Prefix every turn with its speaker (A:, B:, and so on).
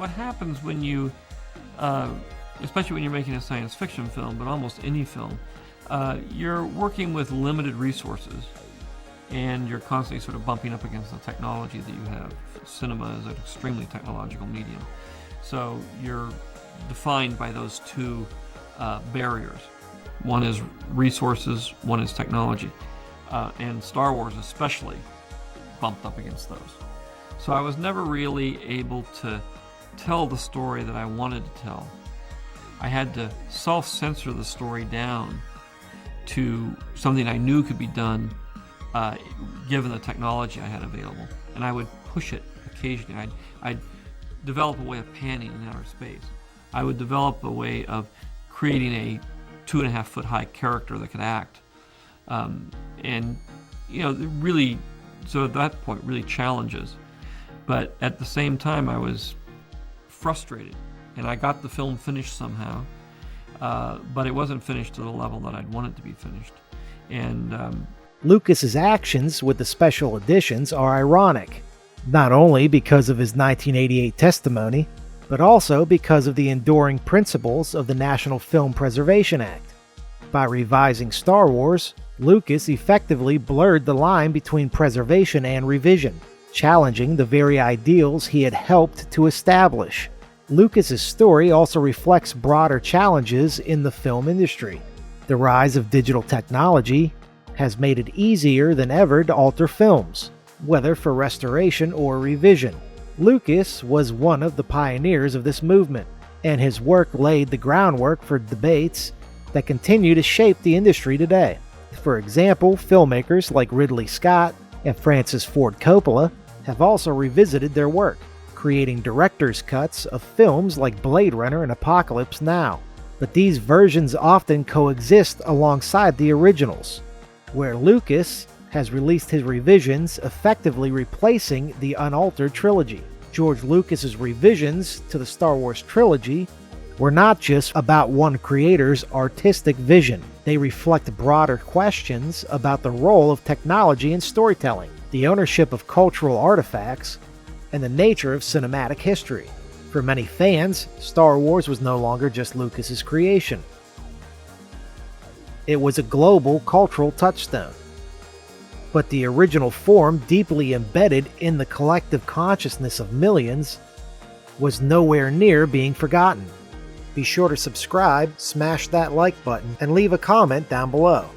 A: what happens when you, especially when you're making a science fiction film, but almost any film, you're working with limited resources, and you're constantly sort of bumping up against the technology that you have. Cinema is an extremely technological medium, so you're defined by those two barriers. One is resources, one is technology, and Star Wars especially bumped up against those. So I was never really able to tell the story that I wanted to tell. I had to self-censor the story down to something I knew could be done given the technology I had available. And I would push it occasionally. I'd develop a way of panning in outer space. I would develop a way of creating a 2.5 foot high character that could act. And, you know, really, so at that point, really challenges. But at the same time, I was frustrated. And I got the film finished somehow, but it wasn't finished to the level that I'd want it to be finished. And
B: Lucas's actions with the special editions are ironic, not only because of his 1988 testimony, but also because of the enduring principles of the National Film Preservation Act. By revising Star Wars, Lucas effectively blurred the line between preservation and revision, challenging the very ideals he had helped to establish. Lucas's story also reflects broader challenges in the film industry. The rise of digital technology has made it easier than ever to alter films, whether for restoration or revision. Lucas was one of the pioneers of this movement, and his work laid the groundwork for debates that continue to shape the industry today. For example, filmmakers like Ridley Scott and Francis Ford Coppola have also revisited their work, creating director's cuts of films like Blade Runner and Apocalypse Now. But these versions often coexist alongside the originals, where Lucas has released his revisions, effectively replacing the unaltered trilogy. George Lucas's revisions to the Star Wars trilogy were not just about one creator's artistic vision. They reflect broader questions about the role of technology in storytelling, the ownership of cultural artifacts, and the nature of cinematic history. For many fans, Star Wars was no longer just Lucas's creation. It was a global cultural touchstone. But the original form, deeply embedded in the collective consciousness of millions, was nowhere near being forgotten. Be sure to subscribe, smash that like button, and leave a comment down below.